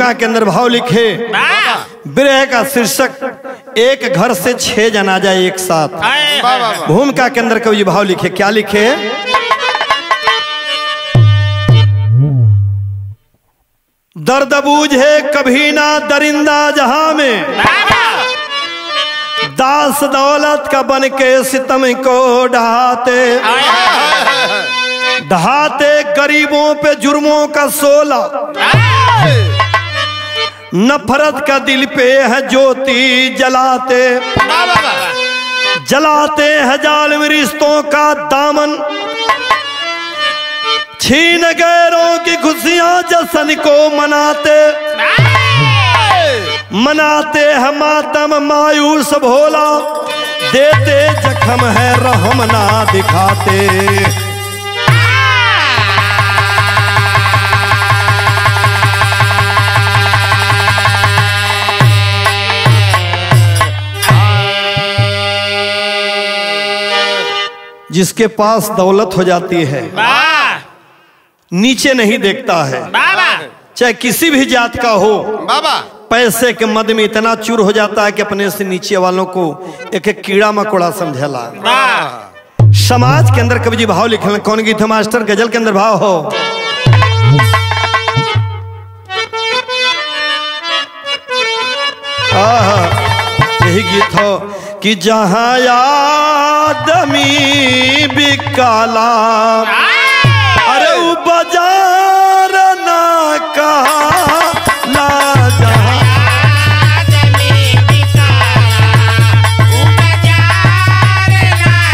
भूमिका के अंदर भाव लिखे। विरह का शीर्षक एक घर से 6 जनाजा एक साथ। भूमिका के अंदर कवि भाव लिखे, क्या लिखे? दर्द बूझे कभी ना दरिंदा जहां में, दास दौलत का बन के सितम को ढहाते गरीबों पे जुर्मों का सोला, नफरत का दिल पे है ज्योति जलाते हैं जालिम रिश्तों का दामन, छीन गैरों की खुशियां जश्न को मनाते हैं मातम मायूस भोला, देते जख्म है रहम ना दिखाते। जिसके पास दौलत हो जाती है नीचे नहीं देखता है, चाहे किसी भी जात का हो, पैसे के मद में इतना चूर हो जाता है कि अपने से नीचे वालों को एक एक कीड़ा मकोड़ा समझेला। समाज के अंदर कवि जी भाव लिखे, कौन गीत है मास्टर? गजल के अंदर भाव हो। यही गीत हो कि जहां आदमी बिकाला, अरे वो बाजार ना कहा ना जहां आदमी बिकाला, वो बाजार ना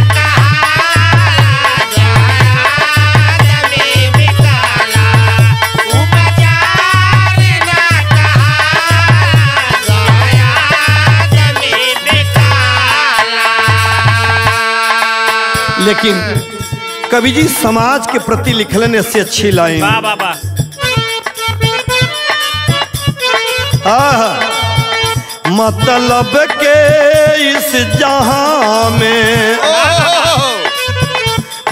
कहा, जहां आदमी बिकाला, वो बाजार ना कहा, जहां आदमी बिकाला। लेकिन कवि जी समाज के प्रति लिखने से अच्छी लाइन, मतलब के इस जहां में,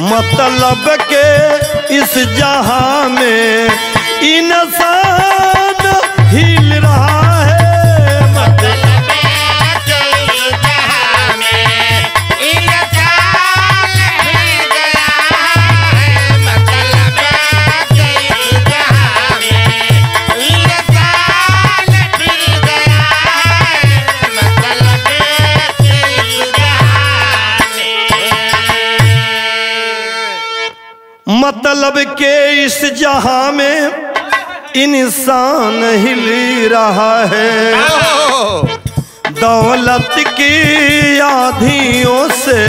मतलब के इस जहां में इंसान हिल रहा है, मतलब के इस जहां में इंसान हिल रहा है, दौलत की आंधियों से,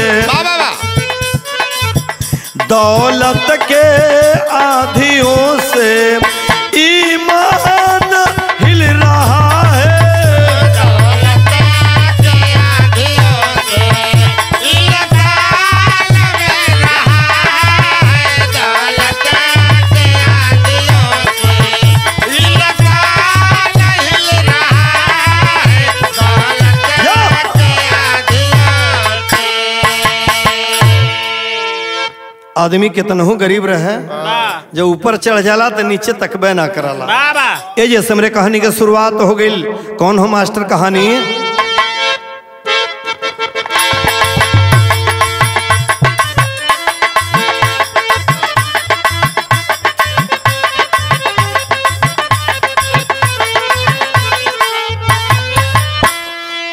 दौलत के आंधियों से ईमान हिल रहा है, आदमी कितनहु गरीब रहे, जब ऊपर चढ़ जाला तो नीचे तकबे ना कराला। ये जैसे हमरे कहानी की शुरुआत हो गई। कौन हो मास्टर कहानी?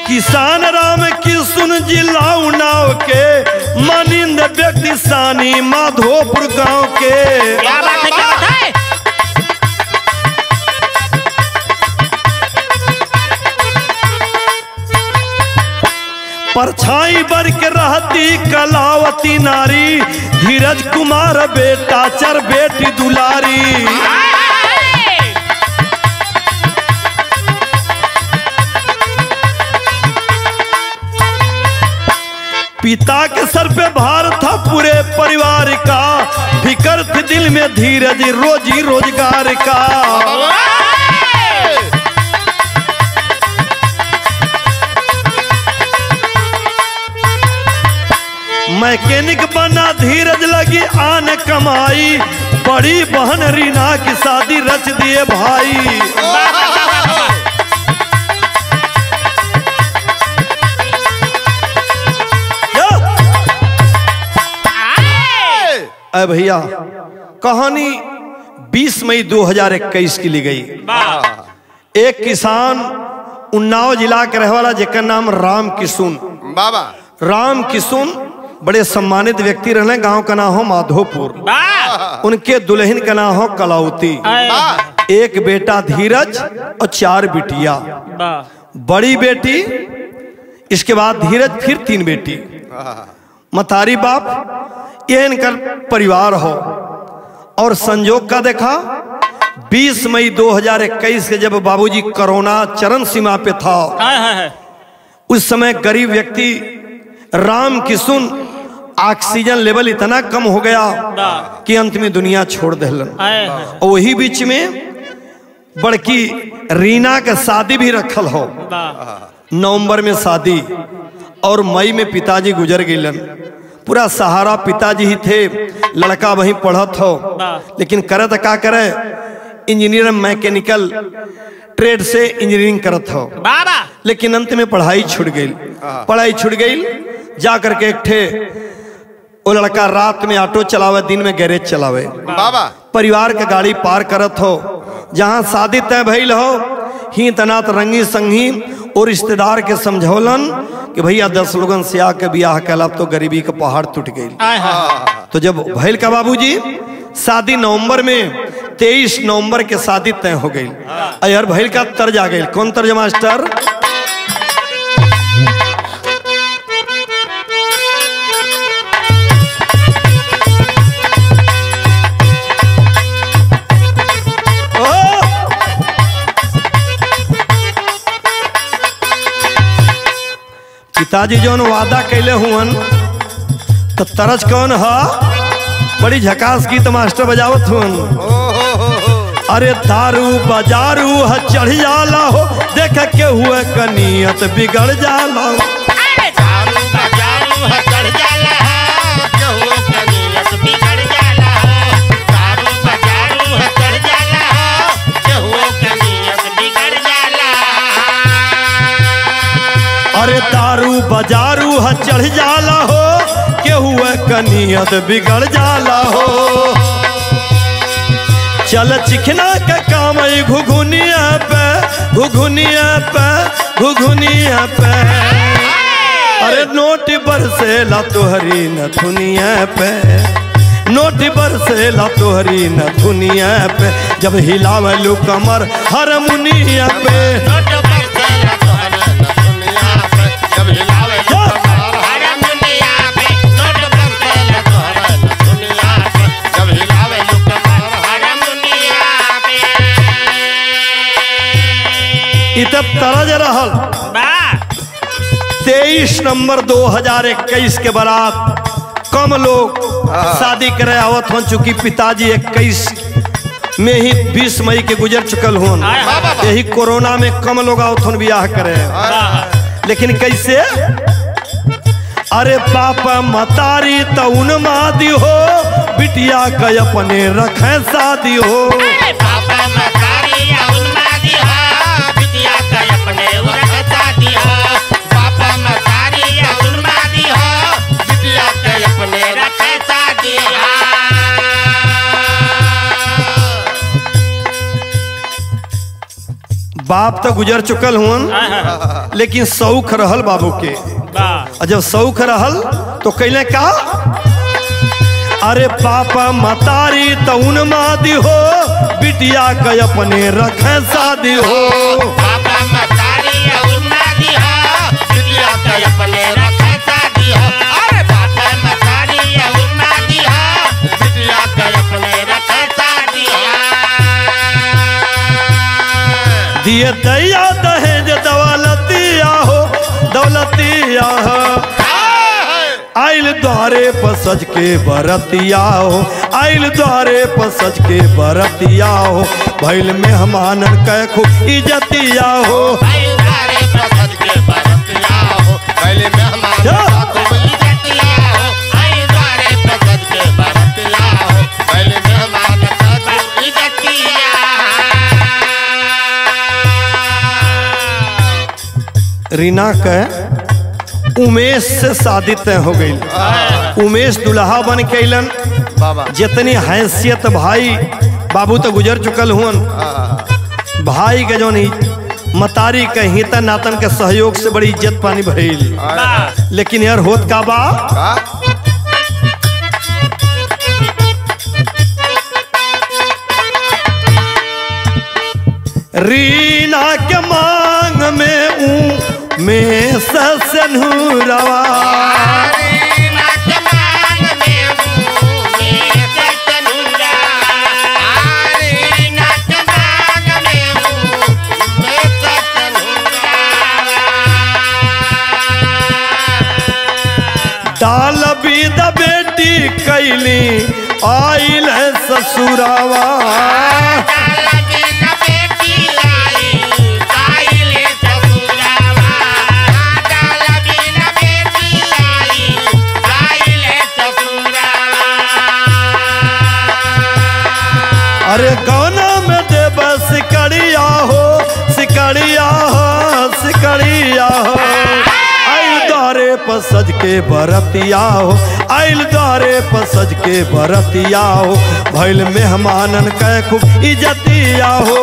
किसान राम की सुन जिला उन्नाव के, मानिंद व्यक्ति सानी माधोपुर गांव के, क्या बात है, क्या बात है? परछाई बर के रहती कलावती नारी, धीरज कुमार बेटा चर बेटी दुलारी, पिता के सर पे भार था पूरे परिवार का, फिकर थी दिल में धीरज रोजी रोजगार का। मैकेनिक बना धीरज लगी आन कमाई, बड़ी बहन रीना की शादी रच दिए भाई। अरे भैया कहानी 20 मई 2021 की ली गई। एक किसान उन्नाव जिला के रहने वाला जेकर नाम राम किशुन बाबा। राम किशुन बड़े सम्मानित व्यक्ति रहने। गांव का नाम हो माधोपुर। उनके दुल्हन का नाम हो कलावती। एक बेटा धीरज और 4 बिटिया। बड़ी बेटी, इसके बाद धीरज, फिर 3 बेटी। मतारी बाप, यह इनका परिवार हो। और संजोग का देखा 20 मई 2021 के जब बाबूजी कोरोना चरम सीमा पे था, उस समय गरीब व्यक्ति राम किशुन ऑक्सीजन लेवल इतना कम हो गया कि अंत में दुनिया छोड़ दिलन। और वही बीच में बड़की रीना का शादी भी रखल हो। नवंबर में शादी और मई में पिताजी गुजर गईलन। पूरा सहारा पिताजी ही थे। लड़का वहीं पढ़त हो, लेकिन करे तो का करे, इंजीनियर मैकेनिकल ट्रेड से इंजीनियरिंग करत हो। लेकिन अंत में पढ़ाई छूट गई। पढ़ाई छूट गई जा करके एक ठे वो लड़का रात में ऑटो चलावे, दिन में गैरेज चलावे। परिवार का गाड़ी पार करत हो। जहाँ शादी तय भइल हो, ही तनात रंगी संगी और रिश्तेदार के समझौलन कि भैया 10 लोगन से आके ब्याह कैला, तो गरीबी का पहाड़ टूट गई। तो जब भइल का बाबूजी शादी नवंबर में 23 नवंबर के शादी तय हो गई। अयर भइल का तर्ज आ गई। कौन तर्ज मास्टर? पिताजी जो वादा कैले हुअन तो तरज कौन है? बड़ी झकास गीत मास्टर बजावत हुअन। अरे दारू बजारू है चढ़ जाला हो, देख के हुए कनियत बिगड़ जाला हो। अरे दारू बजारू है चढ़ जाला हो, के हुए कनियत बिगड़ जाला हो। दारू बजारू है चढ़ जाला हो, के हुए कनियत बिगड़ जाला। अरे दारू बजारू है चढ़ जाला हो, के हुए कनियत बिगड़ जाला हो। चल चिखना का काम घुघुनिया पे, घुघुनिया पे, घुघुनिया पे। अरे नोट बरसेला तोहरी नथुनिया पे, नोट बरसेला तोहरी नथुनिया पे। जब हिलावलू कमर हारमोनिया पे, तरज रहल 23 नवंबर 2021 के बारात कम लोग शादी करे आवत हो। चूंकि पिताजी 21 में ही 20 मई के गुजर चुकल हो। यही कोरोना में कम लोग आवत हो ब्याह करे। लेकिन कैसे? अरे पापा मतारी तो उन मादी हो, बिटिया का अपने रखे शादी हो। बाप तो गुजर चुकल हुन, लेकिन शौक रहल बाबू के। और जब शौक रहल तो कैले का? अरे पापा मतारी तो उन मादी हो, बिटिया का अपने रखे शादी हो। पापा मतारी उन मादी हो, बिटिया का अपने रखे शादी हो। अरे पापा मतारी उन मादी हो, बिटिया का अपने रखे शादी हो। दिए दैया दहेज दौलतिया हो, दौलतिया हो। आइल द्वारे पर सज के बरतिया हो, आइल द्वारे पर सज के बरतिया हो। भइल मेहमान कै खूब इज्जतिया हो। आइल द्वारे पर सज के बरतिया हो, भइल मेहमान कै खूब इज्जतिया हो। आइल द्वारे पर सज के बरतिया हो, भइल मेहमान रीना के उमेश से शादी तय हो गई। उमेश दुल्हा बन के अलन। जितनी हैसियत भाई बाबू तो गुजर चुकल हुन, भाई के जो मतारी के हिता नातन के सहयोग से बड़ी इज्जत पानी भइल। लेकिन यार होत का बा रीना के मांग में में ससनुरवा डाल बीद बेटी कैली आइल है ससुरावा। अरे गौना में देव सिकड़िया हो सिकड़िया हो सिकड़िया हो, आइल द्वारे पर सज के बरतिया हो, आइल द्वारे पर सज के बरतिया हो, भइल मेहमानन कै खूब इज्जतिया हो।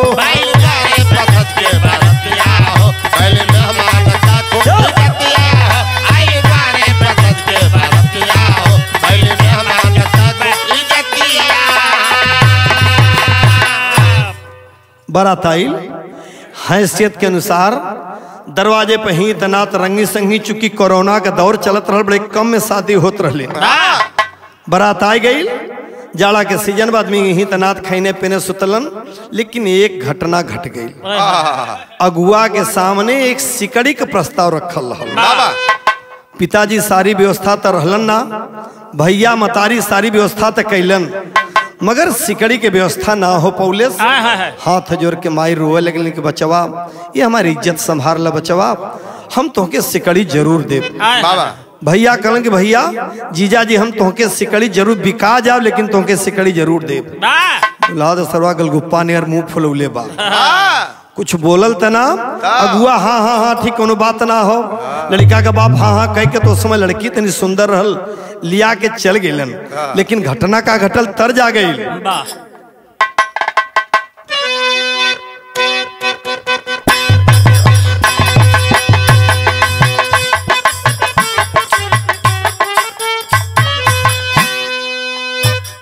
बारात आइल हैसियत के अनुसार दरवाजे पे ही तनात रंगी संगी, चूंकि कोरोना का दौर चलत रहा, बड़े कम में शादी होत रहे। बारात आ गई, जाड़ा के सीजन में आदमी ही तनात खाने पीने सुतलन। लेकिन एक घटना घट गई। अगुआ के सामने एक सिकड़ी का प्रस्ताव रखल रहल। पिताजी सारी व्यवस्था तो रहलन ना, भैया मतारी सारी व्यवस्था तो कैलन, मगर सिकड़ी के व्यवस्था ना हो पौले। हाथ जोड़ के माई रोए लगल कि बचवा ये हमारी इज्जत संभार ला बचवा, हम तोहके सिकड़ी जरूर दे। भैया कहलन कि भैया जीजा जी हम तोहके सिकड़ी जरूर बिका जाओ, लेकिन तोहके सिकड़ी जरूर दे। सरवा गलगुप्पा ने मुंह फुलौले बा, कुछ बोलल त ना। अगुआ हाँ हाँ हाँ ठीक कोनो बात ना हो। लड़का का बाप हाँ हाँ कह के तो उस समय लड़की तनी सुंदर रहल, लिया के चल गेलन। लेकिन घटना का घटल तर जा गई।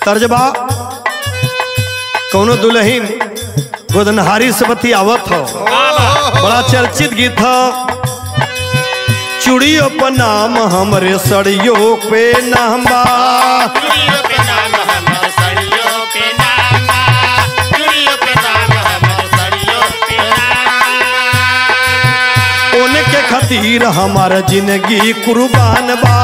तर्जबा कौनो दुल्हीन गोदनहारी से बती आवत हो, बड़ा चर्चित गीत हो। चूड़ियों पर नाम हमरे सड़ियों पे नाम बा, उनके खातिर हमारा जिंदगी कुर्बान बा।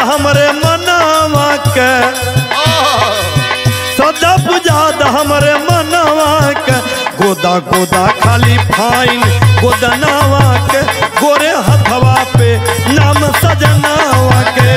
हमरे मनवा के सदा पुजाद हमरे मनवा के, गोदा गोदा खाली फाइन गोदनावा के, गोरे हथवा पे नाम सजनावा के।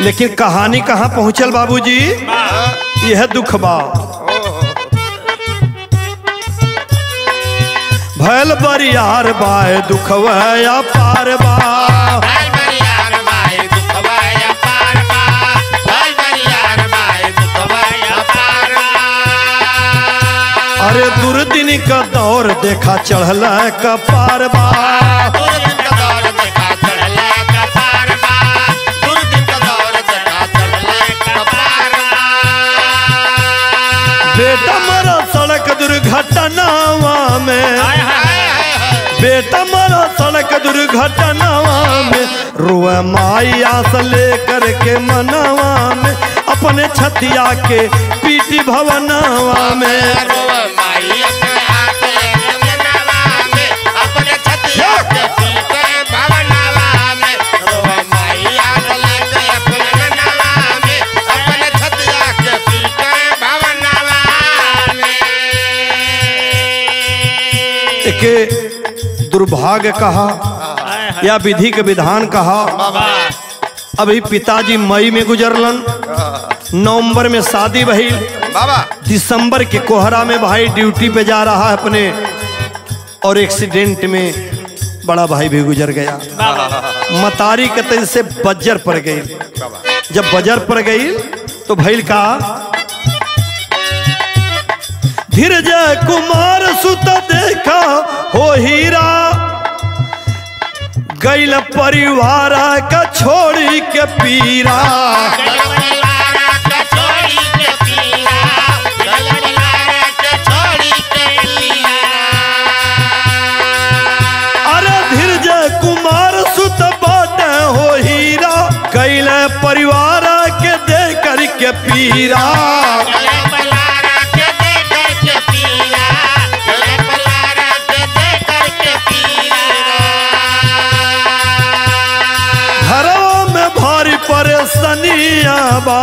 लेकिन कहानी कहाँ पहुंचल बाबूजी, यह दुख बा। भैल बरियार बाय दुखवया पार बा, अरे दुर्दिन का दौर देखा चढ़ल कपार बा। बेटा मरा सड़क दुर्घटनावा में, बेटा मरा सड़क दुर्घटनावा में, रोए माई आस लेकर के मनवा में, अपने छतिया के पीटी भवनावा में। भाग्य कहा या विधि के विधान कहा। अभी पिताजी मई में गुजरलन, नवंबर में शादी भई, दिसंबर के कोहरा में भाई ड्यूटी पे जा रहा है अपने, और एक्सीडेंट में बड़ा भाई भी गुजर गया। मतारी के तेज से बजर पड़ गई। जब बजर पड़ गई तो भैल का धीरज कुमार सुत देखा हो हीरा, गैल परिवार का छोड़ी के पीरा। अरे धीरज कुमार सुत बाटे हो हीरा, गैल परिवार के दे करके पीरा। परेशानिया बा,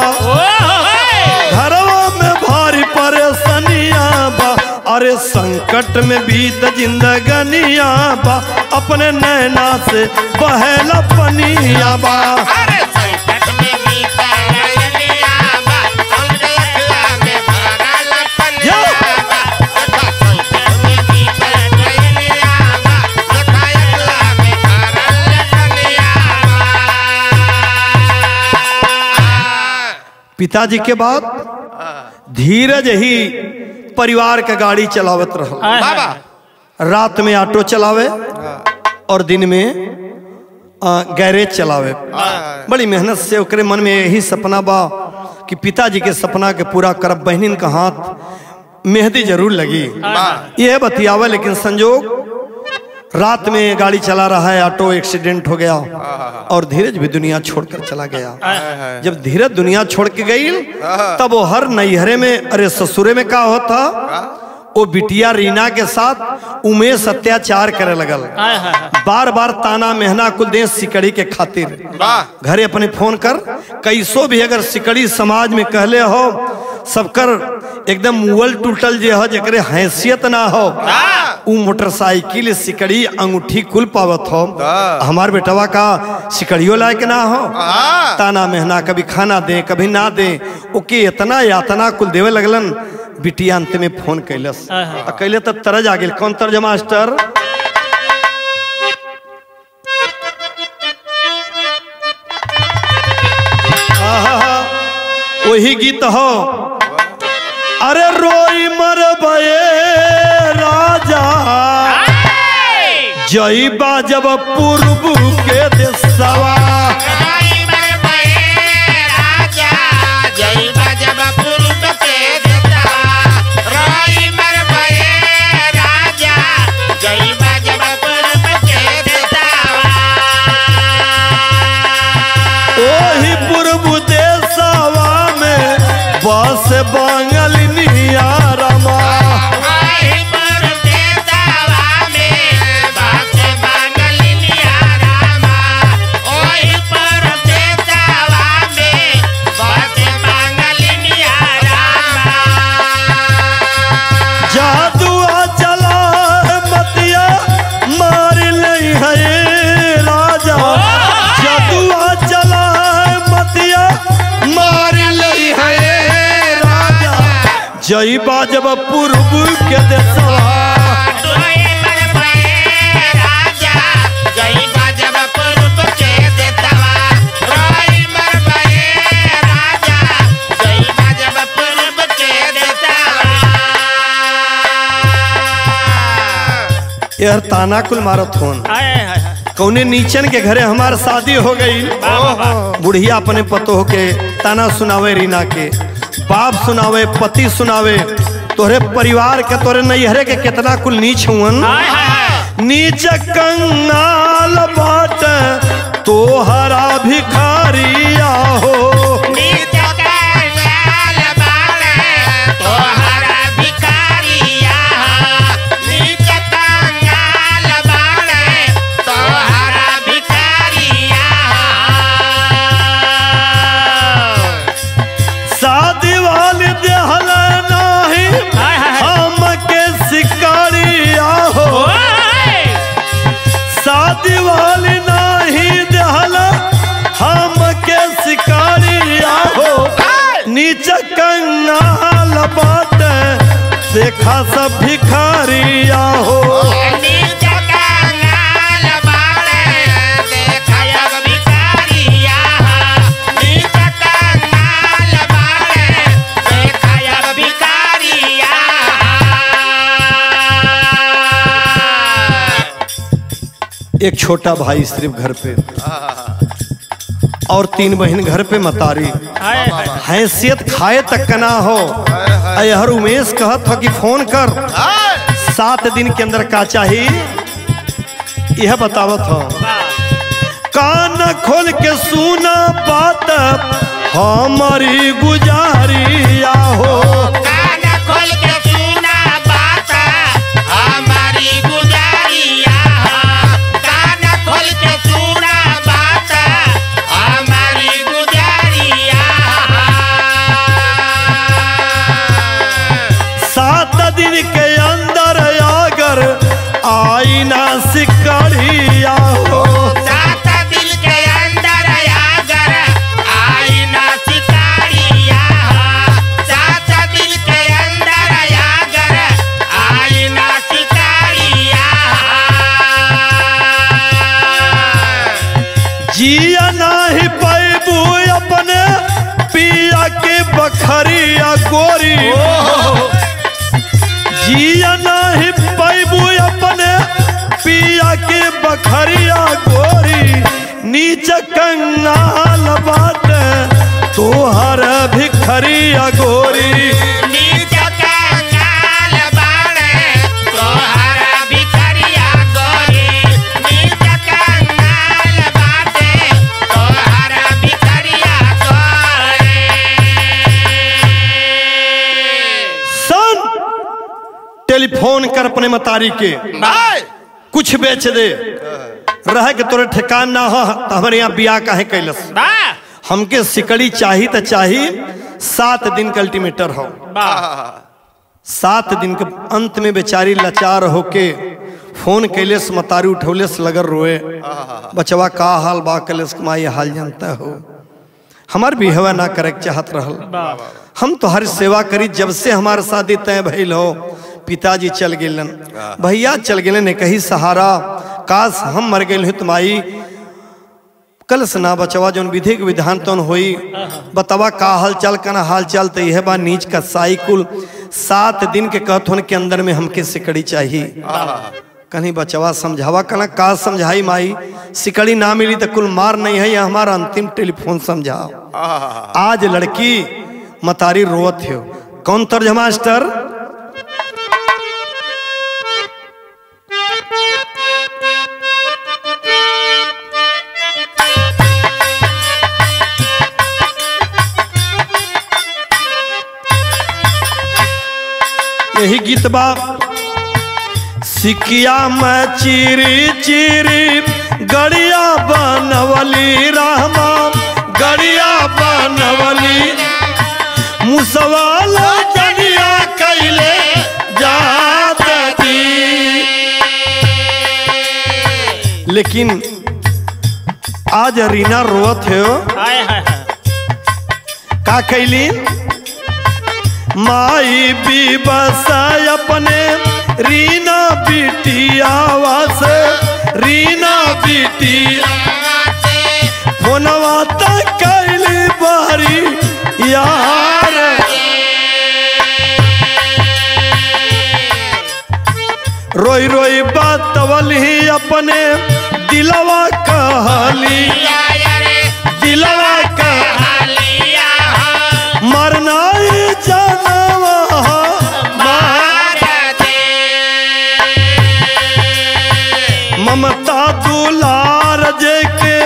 घरवा में भारी परेशानिया बा, अरे संकट में बीत जिंदगनिया बा, अपने नैना से बहेला पनिया बा। अरे संकट में बीत जिंदगनिया बा, में भरल पनिया बा, संकट में बीत जिंदगनिया बा, में भरल पनिया बा। पिताजी के बाद धीरज ही परिवार का गाड़ी चलावत रहो। रात में ऑटो चलावे और दिन में गैरेज चलावे। बड़ी मेहनत से ओकरे मन में यही सपना बा कि पिताजी के सपना के पूरा करब। बहनिन का हाथ मेहंदी जरूर लगी, यह बतियावा, लेकिन संजोग रात में गाड़ी चला रहा है, ऑटो एक्सीडेंट हो गया और धीरज भी दुनिया छोड़कर चला गया। जब धीरज दुनिया छोड़ के गई तब वो हर नैहरे में, अरे ससुरे में क्या होता, वो बिटिया रीना के साथ उमेश अत्याचार करे लगल। बार बार ताना मेहना कुल देश सिकड़ी के खातिर। घरे अपने फोन कर कैसो भी अगर सिकड़ी समाज में कहले हो, सबकर एकदम मुअल टूटल जे हो, जकरे हैसियत ना हो, उ मोटरसाइकिल सिकड़ी अंगूठी कुल पावत हो। हमार बेटवा का सिकड़ियों लायक ना हो, ताना मेहना कभी खाना दे कभी ना दे, ओके इतना यातना कुल देवे लगलन। बिटिया अंत में फोन कैलस, कैले तब तरज आ गेल। कौन तर्ज मास्टर? वही गीत हो, अरे रोई मरबे राजा जईबा जब पूर्व के देशवा। बस बांगलिनिया रमा, जादुआ चला मतिया मार नहीं है राजा, जादुआ चला मतिया मार नहीं है जईबा जब पूर्व के देशवा। यार ताना कुल मारत होन, कौने नीचन के घरे हमार शादी हो गई। बुढ़िया अपने पतोह के ताना सुनावे, रीना के बाप सुनावे, पति सुनावे, तोहरे परिवार के, तोहरे नैहरे के कितना कुल नीच हुअन। नीच कंगाल बाट तोहरा भिखारिया हो, नीच कंगाल बाट तोहरा भिखारिया, नीच कंगाल बाट तोहरा भिखारिया। शादी वाली देहल नाही हम के शिकारिया हो, देखा सब भिखारिया हो। नीच कंगाल बाड़े देखा अब भिखारिया, नीच कंगाल बाड़े देखा अब भिखारिया। एक छोटा भाई सिर्फ घर पे और 3 बहन घर पे मतारी, हैसियत खाए तक का ना हो। हर उमेश कहत हो कि फोन कर 7 दिन के अंदर का चाहिए यह बतावत हो। कान खोल के सुना बात हमारी गुजारिया हो। कान खोल के सुना बात हमारी गुजारिया, कान खोल के सुना बात हमारी गुजारिया। 7 दिन के अंदर अगर आई ना शिकारिया हो। 7 दिन के अंदर अगर आई ना शिकारिया, 7 दिन के अंदर अगर आई ना शिकारिया। जिया नाही पैबू अपने पिया के बखरिया गोरी, जिया नाही पैबू अपने पिया के बखरिया गोरी। नीच कंगाल बाटे तोहर भिखरिया गोरी। नीच कंगाल बाड़े तोहर भिखरिया गोरी, नीच कंगाल बाटे तोहर भिखरिया गोरी। सन टेलीफोन कर अपने मतारी के कुछ बेच दे, रह के तोरे ठिकान ना हो तो हमारे यहाँ बियाह काहे कैलस। हमके सिकड़ी चाही तो चाही, 7 दिन का अल्टीमेटर हो। 7 दिन के अंत में बेचारी लाचार होके फोन कैलेस, मतारी उठौलेस लगल रोए। बचवा का हाल बा कैलेस, माई हाल जानता हो। हमार बिहवा ना करे चाहत रहल, हम तो हर सेवा करी। जब से हमारे शादी तय भइल हो पिताजी चल गेलन, भैया चल गेलन, एक ही सहारा। काश हम मर गए हो तुम्हारी कल से ना बचवा जौन विधि के विधान तौन होई। बतावा का हाल चाल कना हाल चाल तो यह बा नीच का साइकुल। 7 दिन के कहथुन के अंदर में हमके सिकड़ी चाहिए। कहीं बचवा समझावा कना का समझाई माई, सिकड़ी ना मिली तो कुल मार नहीं है। यह हमारा अंतिम टेलीफोन समझाओ। आज लड़की मतारी रोवत हो। कौन तर्ज मास्टर? यही गीत बा। सिकिया में चीरी चीरी गड़िया बनवली रामा, गड़िया बनवली मुसवाल जनिया कैले जात दी। लेकिन आज रीना रोत है का कैली। माई भी बस अपने रीना बिटिया वासे, रीना बिटिया फोनवा तक कैली बारी यार। रोई रोई बात वली अपने दिलवा कहली, दिलवा कहली मरना जानवा मार दे। ममता दुलार जे के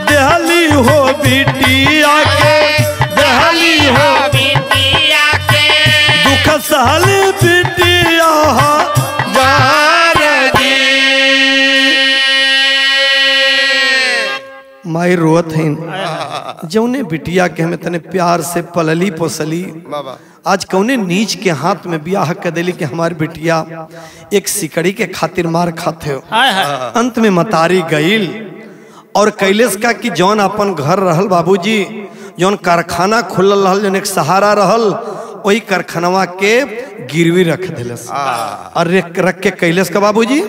देहली हो बिटिया के, देहली हो बिटिया के दुख सहल बिटिया जार दी। माई रोत है जौने बिटिया के हमें तने प्यार से पलली पोसली, आज कौने नीच के हाथ में ब्याह कर दिली कि हमारी बिटिया एक सिकड़ी के खातिर मार खाते हो। अंत में मतारी गईल और कैलेश का कि जौन अपन घर रहल बाबूजी, जौन कारखाना खुलल रहल, जौन एक सहारा रहल, वही कारखानवा के गिरवी रख दिलस और रख के कैलस का बाबूजी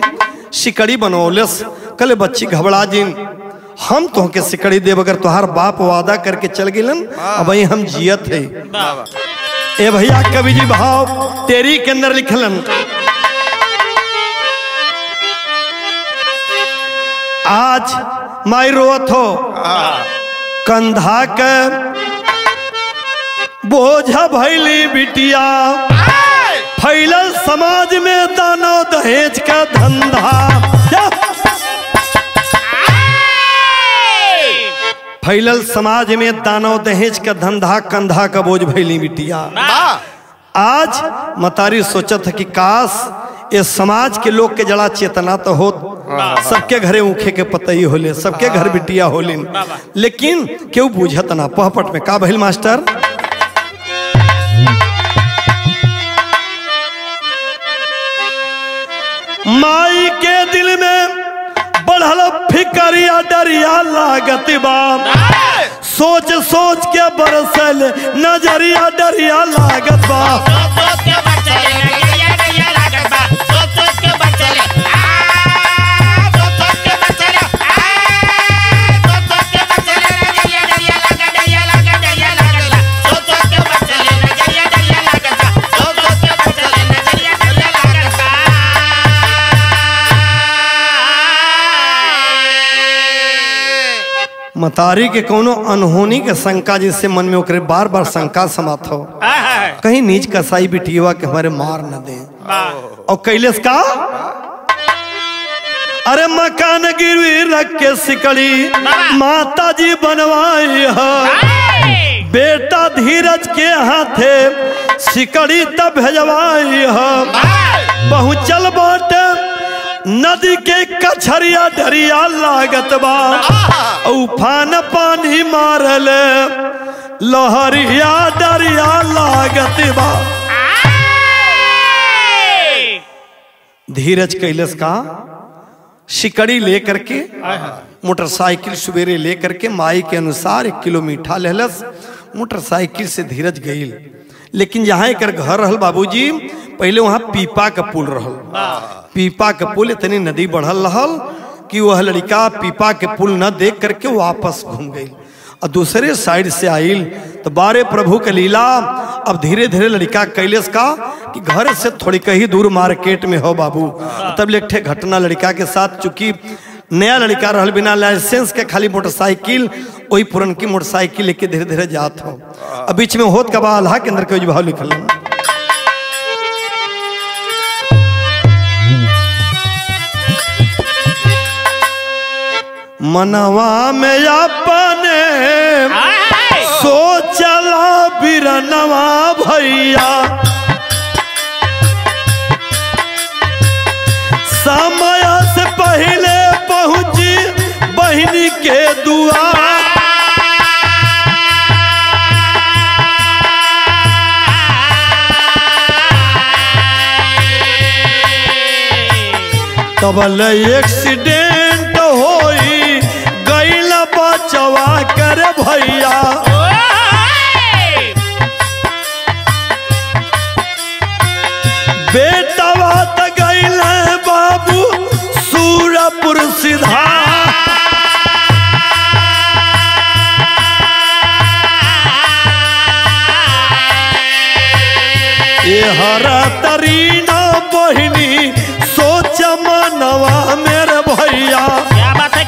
सिकड़ी बनौलस। कल बच्ची घबरा जिन हम तो के सिकड़ी देव अगर तुहार बाप वादा करके चल गिलन अब वही हम जियत है। ए भैया कवि जी भाव तेरी के अंदर लिखलन आज माई रोत हो कंधा के बोझा भैली बिटिया फैलल समाज में दानो दहेज का धंधा फैलल समाज में दानो दहेज का धंधा कंधा का बोझ भैली बिटिया। आज मतारी सोचत है कि काश ये समाज के लोग के जड़ा चेतना तो हो सबके घरे ऊखे के पतई होले सबके घर बिटिया होलिन लेकिन क्यों बुझत ना पहपट में का भइल मास्टर माई के दिल में बढ़ल फिकरिया डरिया लागत बा सोच सोच के बरसल नजरिया डरिया लागत बा मतारी के कोनो अनहोनी के शंका जिससे मन में ओकरे बार बार शंका समात हो कहीं नीच कसाई बिटिया के हमारे मार न दे और कैलेस का अरे मकान गिरवी रख के सिकड़ी माता जी बनवाई है बेटा धीरज के हाथे सिकड़ी तब भेजवाई है पहुंचल बाटे नदी के कछरिया डरिया लागत बा उफान पानी मारल लहरिया डरिया लागत बा धीरज कैलस का सिकड़ी लेकर के मोटरसाइकिल सवेरे लेकर के माई के अनुसार 1 किलो मीठा लेलस मोटरसाइकिल से धीरज गईल लेकिन जहाँ एक घर रहल बाबूजी पहले वहाँ पीपा का पुल रहल पीपा के पुल इतनी नदी बढ़ल रहल कि वह लड़का पीपा के पुल न देख करके वापस घूम गई और दूसरे साइड से आइल तो बारे प्रभु के लीला अब धीरे धीरे लड़का कैलेस का कि घर से थोड़ी कहीं दूर मार्केट में हो बाबू तब लेठे घटना लड़का के साथ चूंकि नया लड़का रहल बिना लाइसेंस के खाली मोटरसाइकिल वही पुरनकी मोटरसाइकिल लेके धीरे धीरे जात हो अब बीच में होत का बा अल्लाह के अंदर कोई भाव लिखल मनवा में अपने सोचला बिरनवा भैया समय से पहले पहुंची बहनी के दुआर तबल एक्सीडेंट होई गईला बचवा कर भैया बेटवा त गईला बाबू सूरपुर सीधा ये हरा तरीना बहिनी सोच मनवा मेरे भैया क्या बात है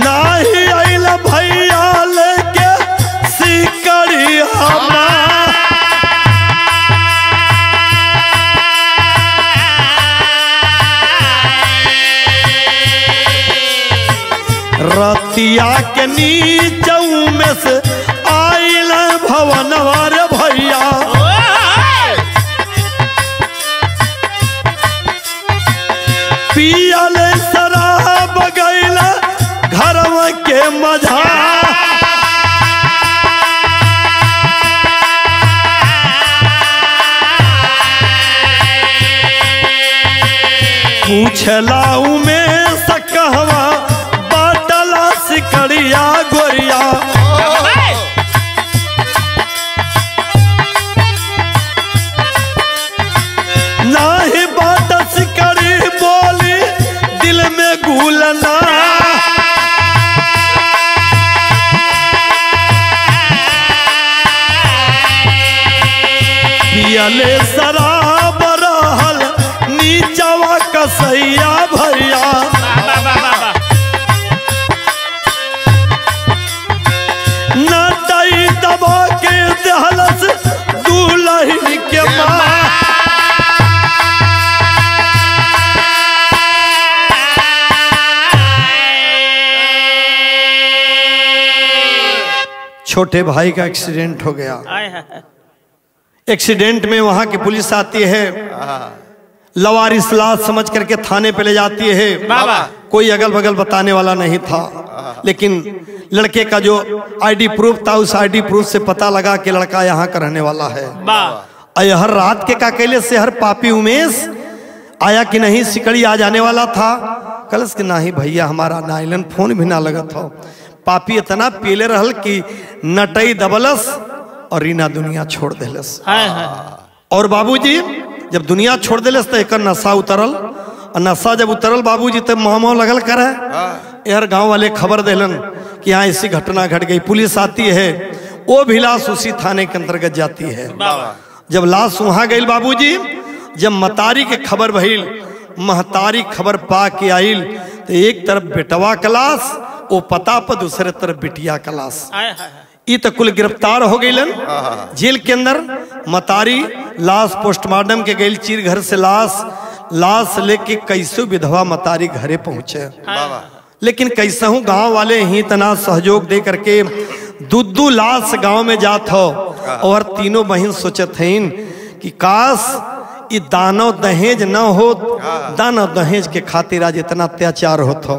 नाही आइल भैया लेके सिकड़ी हमा रतिया के नीचऊ में से आइल भवनवा रे भैया पियल शराब गईल घरवा के मझा पूछलाऊ में सकहवा बाटला सिकड़िया गोरिया भैया भैया नटाई दबा के दहलस दुल्हन के माँ। छोटे भाई का एक्सीडेंट हो गया। एक्सीडेंट में वहां की पुलिस आती है, लवारिस लाश समझ करके थाने पे ले जाती है। कोई अगल बगल बताने वाला नहीं था, लेकिन लड़के का जो आईडी प्रूफ था उस आईडी प्रूफ से पता लगा कि लड़का यहाँ का रहने वाला है। हर रात के काकेले से हर पापी उमेश आया कि नहीं, सिकड़ी आ जाने वाला था। कलस कि नहीं भैया हमारा नाइलन फोन भी ना लगा था। पापी इतना पीले रहल कि नटई दबलस और रीना दुनिया छोड़ देलस। और बाबूजी जब दुनिया छोड़ देलस तो एक नशा उतरल, और नशा जब उतरल बाबूजी तब मोह लगल करे। यार गांव वाले खबर देलन कि यहाँ ऐसी घटना घट गई। पुलिस आती है, वो भी लाश उसी थाने के अंतर्गत जाती है। जब लाश वहां गई बाबूजी, जब मतारी के खबर भइल, महतारी खबर पा के आइल तो एक तरफ बेटवा का लाश वो पता पर, दूसरे तरफ बिटिया का लाश। ये तो कुल गिरफ्तार हो गईलन जेल के अंदर। मतारी लाश पोस्टमार्टम के गई चीर घर से लाश लेके कैसे विधवा मतारी घरे पहुंचे। लेकिन कैसे हूँ गांव वाले ही तना सहयोग दे करके दूधू लाश गांव में जात हो। और तीनों बहन सोचत हैं कि काश ये दानव दहेज न हो, दानव दहेज के खातिर आज इतना अत्याचार होता हो।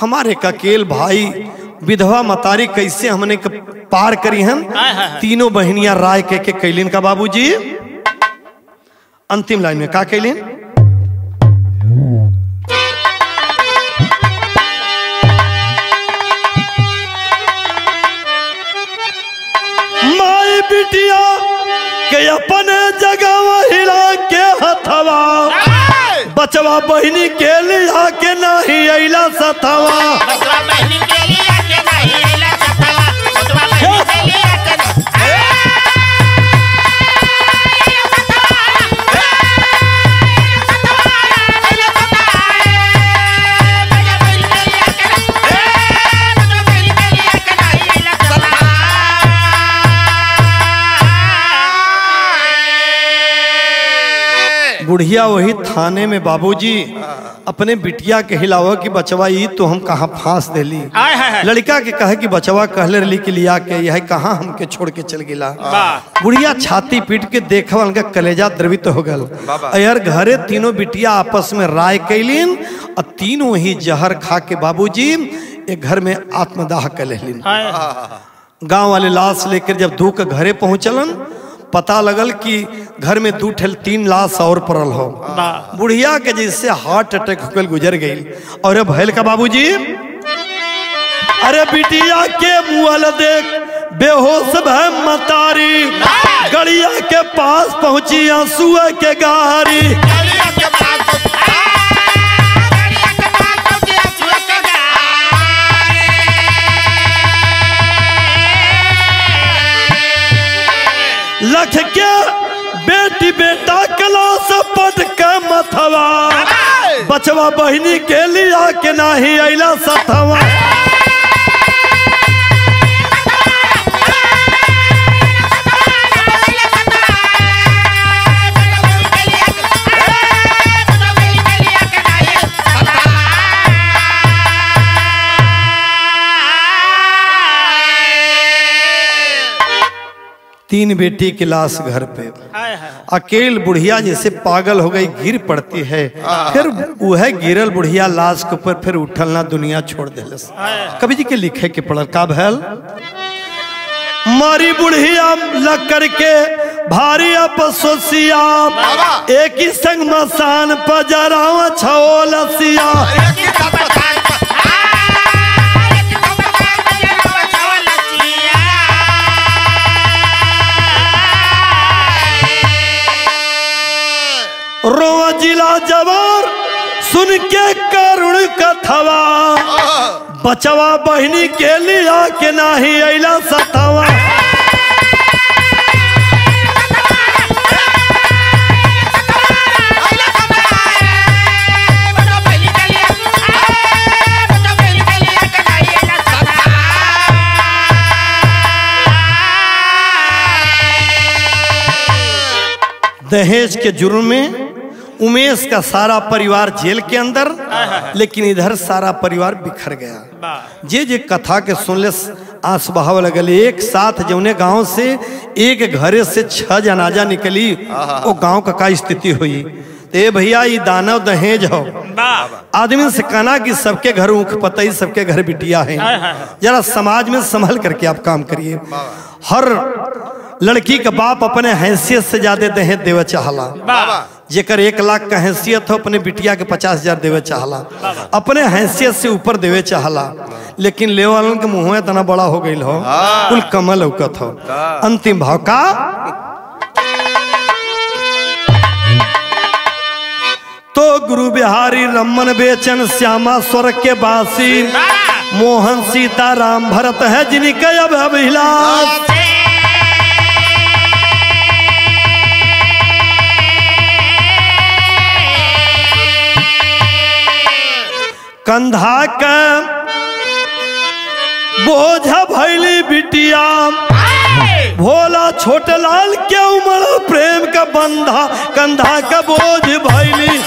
हमारे ककेल भाई विधवा मतारी कैसे हमने पार करी हम। तीनों बहनियां राय के कैलिन का बाबूजी अंतिम लाइन में का कैलिन, माई बिटिया के अपने जगह हिला के हथवा, बचवा बहनी के लिया के नहीं अइला सथवा। बुढ़िया वही थाने में बाबूजी अपने बिटिया के हिलावा कि बचवा ई तो हम कहाँ फांस देली। लड़का के कहे कि बचवा कहले रही कि लिया के यह कहाँ हमके छोड़ के चल गिला। बुढ़िया छाती पीट के देखा उनका कलेजा द्रवित हो गल। यार घरे तीनों बिटिया आपस में राय कैलिन और तीनों ही जहर खा के बाबूजी एक घर में आत्मदाह कर लेलिन। गांव वाले लाश लेकर जब दू के घरे पहुंचलन, पता लगल कि घर में 2-3 लाश और पड़ल हो। बुढ़िया के जैसे हार्ट अटैक होकर गुजर गई। और भैल का बाबूजी अरे बिटिया के मुआल देख बेहोश भय मतारी, गड़िया के पास पहुंची आंसू के गारी। लख के बेटी बेटा कलास पट के मथवा, बचवा बहनी के लिया के नाही अइला सथवा। तीन बेटी की लाश घर पे, अकेल बुढ़िया जैसे पागल हो गई गिर पड़ती है। फिर वह गिरल बुढ़िया लाश के ऊपर फिर उठल ना दुनिया छोड़ दे। कवि जी के लिखे के पढ़ल का भैल, मारी बुढ़िया लग करके भारी अपसोसिया, एक ही संग मसान पजरावा छओलसिया। रोवा जिला जवार सुन के करुण कथवा, बचवा बहनी के लिया के नाही अइला सथवा। दहेज के जुर्म में उमेश का सारा परिवार जेल के अंदर, लेकिन इधर सारा परिवार बिखर गया। जे कथा के सुनले आंस बहाव लगल। एक साथ जौने गांव से एक घरे से 6 जनाजा निकली, वो गांव का स्थिति हुई। ते भैया ये दानव दहेज हो। आदमी से कहना कि सबके घर ऊख पतई, सबके घर बिटिया है, जरा समाज में संभल करके आप काम करिए। हर लड़की का बाप अपने हैसियत से ज्यादा दहेज देवे चाहला। जेकर 1 लाख का हैसियत हो, अपने बिटिया के 50,000 देवे चाहला, अपने हैसियत से ऊपर देवे चाहला। लेकिन ले वालन के मुंह में इतना बड़ा हो गई हो, कुल कमल औकत हो। अंतिम भाव का तो गुरु बिहारी रमन बेचन श्यामा स्वर्ग के बासी, मोहन सीता राम भरत है जिनके अब अभिलाष। कंधा के बोझ भैली बिटिया, भोला छोटे लाल के उमड़ प्रेम का बंधा, कंधा का बोझ भैली।